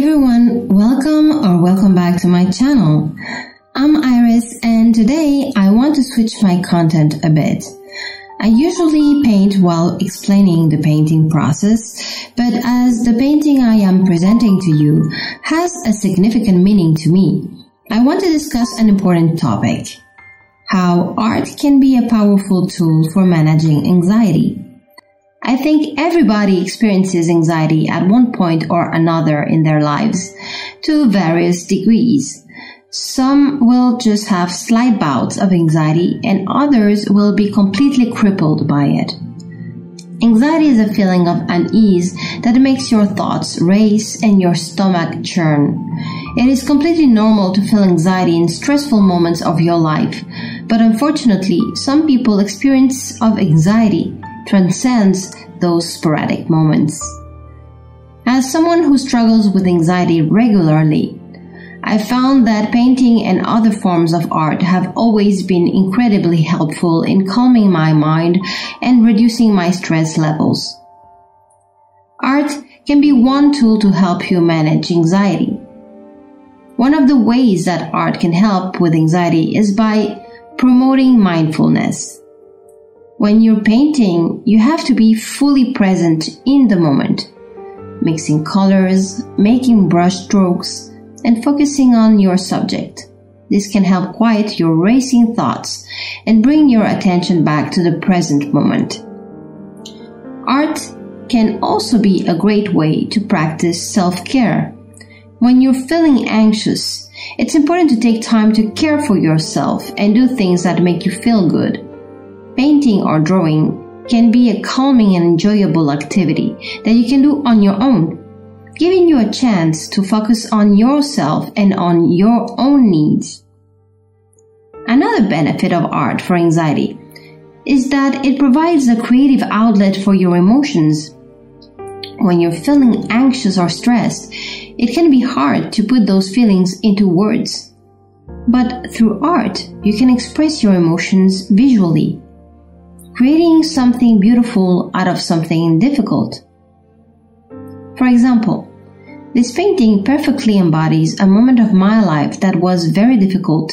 everyone, welcome back to my channel. I'm Iris and today I want to switch my content a bit. I usually paint while explaining the painting process, but as the painting I am presenting to you has a significant meaning to me, I want to discuss an important topic: how art can be a powerful tool for managing anxiety. I think everybody experiences anxiety at one point or another in their lives, to various degrees. Some will just have slight bouts of anxiety and others will be completely crippled by it. Anxiety is a feeling of unease that makes your thoughts race and your stomach churn. It is completely normal to feel anxiety in stressful moments of your life, but unfortunately, some people's experience of anxiety transcends those sporadic moments. As someone who struggles with anxiety regularly, I found that painting and other forms of art have always been incredibly helpful in calming my mind and reducing my stress levels. Art can be one tool to help you manage anxiety. One of the ways that art can help with anxiety is by promoting mindfulness. When you're painting, you have to be fully present in the moment, mixing colors, making brush strokes, and focusing on your subject. This can help quiet your racing thoughts and bring your attention back to the present moment. Art can also be a great way to practice self-care. When you're feeling anxious, it's important to take time to care for yourself and do things that make you feel good. Painting or drawing can be a calming and enjoyable activity that you can do on your own, giving you a chance to focus on yourself and on your own needs. Another benefit of art for anxiety is that it provides a creative outlet for your emotions. When you're feeling anxious or stressed, it can be hard to put those feelings into words. But through art, you can express your emotions visually, creating something beautiful out of something difficult. For example, this painting perfectly embodies a moment of my life that was very difficult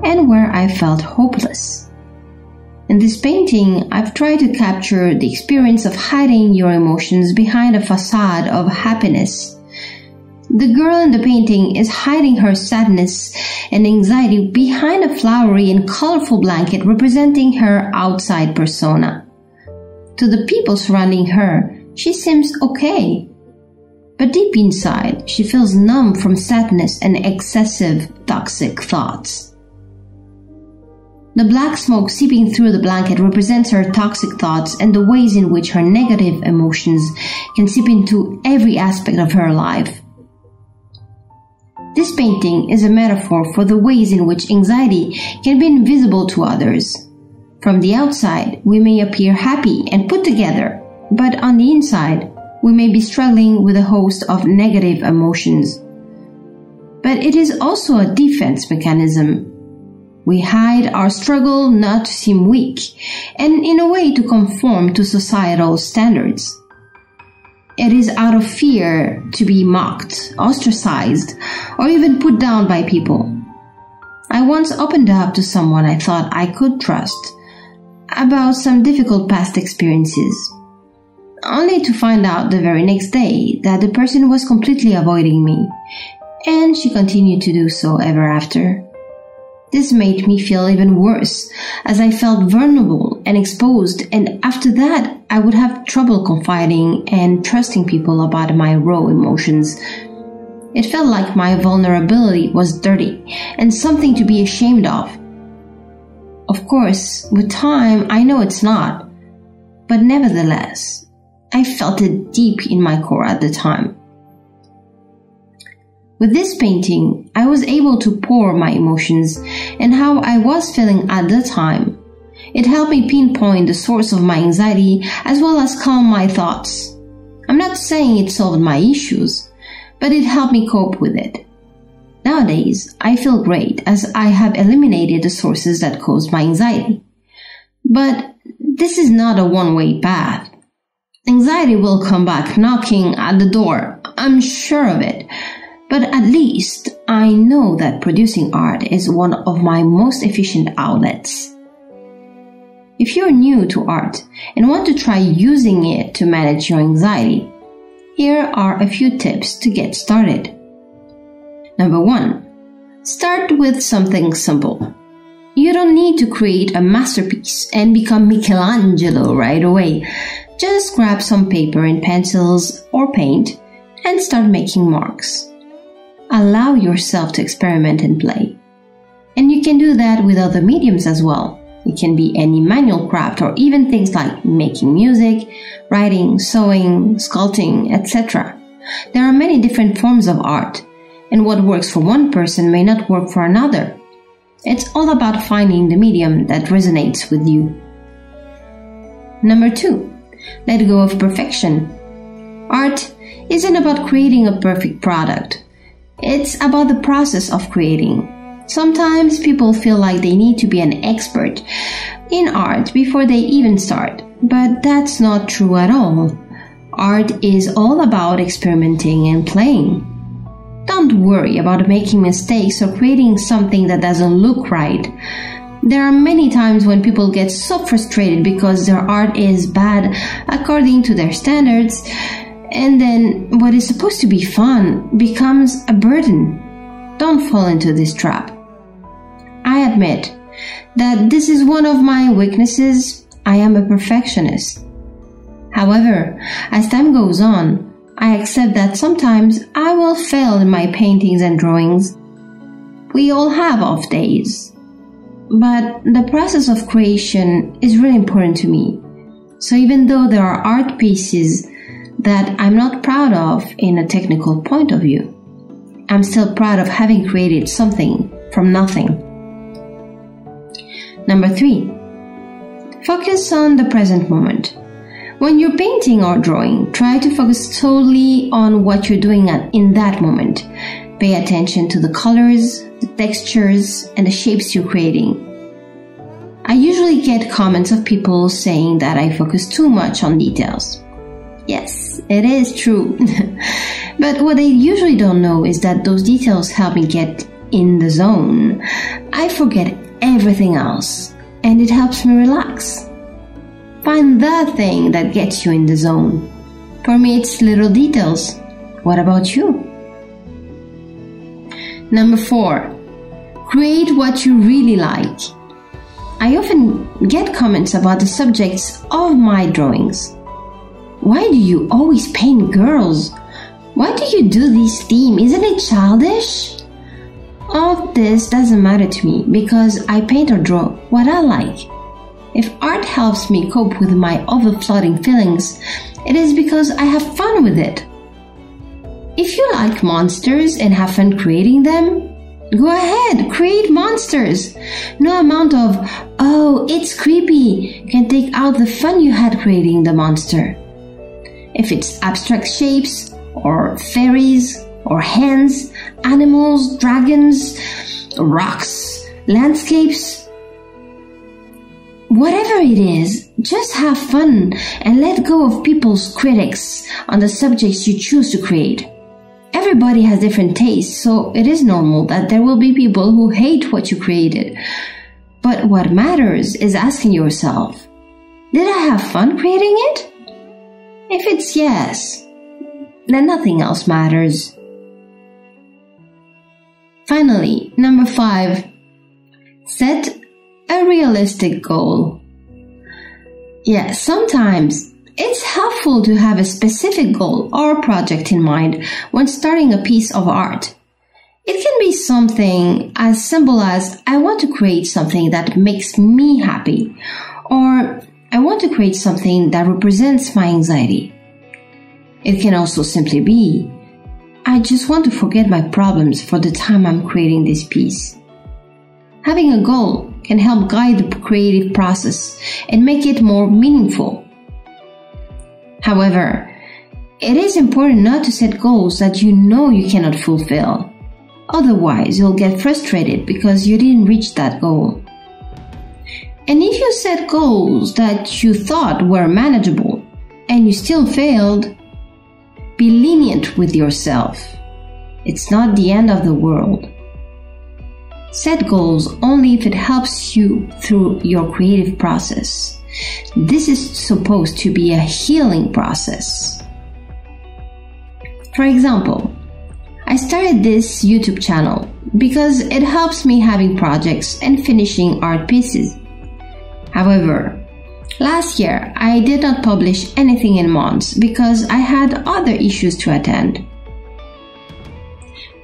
and where I felt hopeless. In this painting, I've tried to capture the experience of hiding your emotions behind a facade of happiness. The girl in the painting is hiding her sadness and anxiety behind a flowery and colorful blanket representing her outside persona. To the people surrounding her, she seems okay. But deep inside, she feels numb from sadness and excessive toxic thoughts. The black smoke seeping through the blanket represents her toxic thoughts and the ways in which her negative emotions can seep into every aspect of her life. This painting is a metaphor for the ways in which anxiety can be invisible to others. From the outside, we may appear happy and put together, but on the inside, we may be struggling with a host of negative emotions. But it is also a defense mechanism. We hide our struggle not to seem weak, and in a way to conform to societal standards. It is out of fear to be mocked, ostracized, or even put down by people. I once opened up to someone I thought I could trust about some difficult past experiences, only to find out the very next day that the person was completely avoiding me, and she continued to do so ever after. This made me feel even worse, as I felt vulnerable and exposed, and after that, I would have trouble confiding and trusting people about my raw emotions. It felt like my vulnerability was dirty and something to be ashamed of. Of course, with time, I know it's not, but nevertheless, I felt it deep in my core at the time. With this painting, I was able to pour my emotions and how I was feeling at the time. It helped me pinpoint the source of my anxiety as well as calm my thoughts. I'm not saying it solved my issues, but it helped me cope with it. Nowadays, I feel great as I have eliminated the sources that caused my anxiety. But this is not a one-way path. Anxiety will come back knocking at the door, I'm sure of it. But at least I know that producing art is one of my most efficient outlets. If you're new to art and want to try using it to manage your anxiety, here are a few tips to get started. Number 1. Start with something simple. You don't need to create a masterpiece and become Michelangelo right away. Just grab some paper and pencils or paint and start making marks. Allow yourself to experiment and play. And you can do that with other mediums as well. It can be any manual craft or even things like making music, writing, sewing, sculpting, etc. There are many different forms of art, and what works for one person may not work for another. It's all about finding the medium that resonates with you. Number 2. Let go of perfection. Art isn't about creating a perfect product. It's about the process of creating. Sometimes people feel like they need to be an expert in art before they even start, but that's not true at all. Art is all about experimenting and playing. Don't worry about making mistakes or creating something that doesn't look right. There are many times when people get so frustrated because their art is bad according to their standards, and then what is supposed to be fun becomes a burden. Don't fall into this trap. I admit that this is one of my weaknesses. I am a perfectionist. However, as time goes on, I accept that sometimes I will fail in my paintings and drawings. We all have off days. But the process of creation is really important to me. So even though there are art pieces that I'm not proud of in a technical point of view, I'm still proud of having created something from nothing. Number 3. Focus on the present moment. When you're painting or drawing, try to focus totally on what you're doing in that moment. Pay attention to the colors, the textures, and the shapes you're creating. I usually get comments of people saying that I focus too much on details. Yes, it is true. But what they usually don't know is that those details help me get in the zone. I forget everything else, and it helps me relax. Find the thing that gets you in the zone. For me, it's little details. What about you? Number 4. Create what you really like. I often get comments about the subjects of my drawings. Why do you always paint girls? Why do you do this theme? Isn't it childish? All this doesn't matter to me because I paint or draw what I like. If art helps me cope with my overflowing feelings, it is because I have fun with it. If you like monsters and have fun creating them, go ahead, create monsters. No amount of, oh, it's creepy, can take out the fun you had creating the monster. If it's abstract shapes, or fairies, or hands, animals, dragons, rocks, landscapes, whatever it is, just have fun and let go of people's critics on the subjects you choose to create. Everybody has different tastes, so it is normal that there will be people who hate what you created. But what matters is asking yourself, did I have fun creating it? If it's yes, then nothing else matters. Finally, number 5, set a realistic goal. Yes, sometimes it's helpful to have a specific goal or project in mind when starting a piece of art. It can be something as simple as I want to create something that makes me happy, or I want to create something that represents my anxiety. It can also simply be, I just want to forget my problems for the time I'm creating this piece. Having a goal can help guide the creative process and make it more meaningful. However, it is important not to set goals that you know you cannot fulfill. Otherwise, you'll get frustrated because you didn't reach that goal. And if you set goals that you thought were manageable and you still failed, be lenient with yourself. It's not the end of the world. Set goals only if it helps you through your creative process. This is supposed to be a healing process. For example, I started this YouTube channel because it helps me having projects and finishing art pieces. However, last year I did not publish anything in months because I had other issues to attend.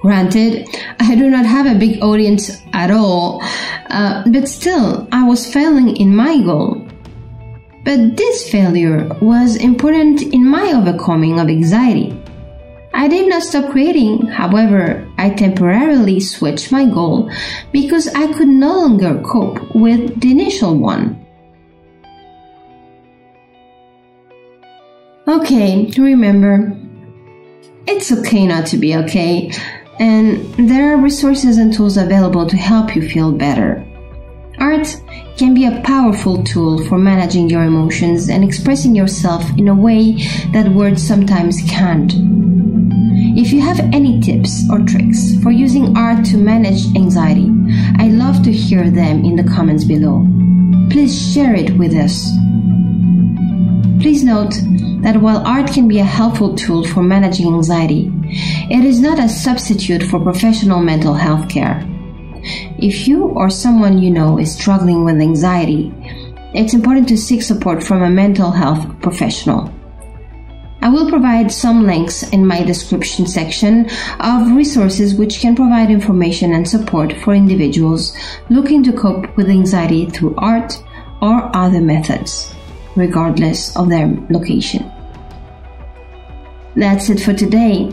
Granted, I do not have a big audience at all, but still I was failing in my goal. But this failure was important in my overcoming of anxiety. I did not stop creating, however, I temporarily switched my goal because I could no longer cope with the initial one. Okay, remember, it's okay not to be okay, and there are resources and tools available to help you feel better. Art can be a powerful tool for managing your emotions and expressing yourself in a way that words sometimes can't. If you have any tips or tricks for using art to manage anxiety, I'd love to hear them in the comments below. Please share it with us. Please note that while art can be a helpful tool for managing anxiety, it is not a substitute for professional mental health care. If you or someone you know is struggling with anxiety, it's important to seek support from a mental health professional. I will provide some links in my description section of resources which can provide information and support for individuals looking to cope with anxiety through art or other methods, regardless of their location. That's it for today.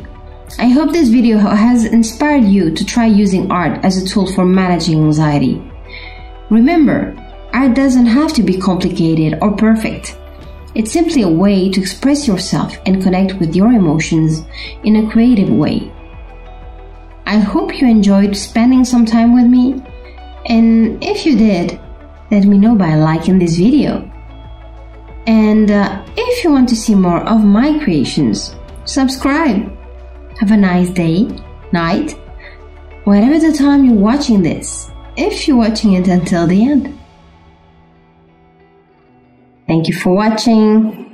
I hope this video has inspired you to try using art as a tool for managing anxiety. Remember, art doesn't have to be complicated or perfect. It's simply a way to express yourself and connect with your emotions in a creative way. I hope you enjoyed spending some time with me, and if you did, let me know by liking this video. And if you want to see more of my creations, subscribe. Have a nice day, night, whatever the time you're watching this, if you're watching it until the end. Thank you for watching.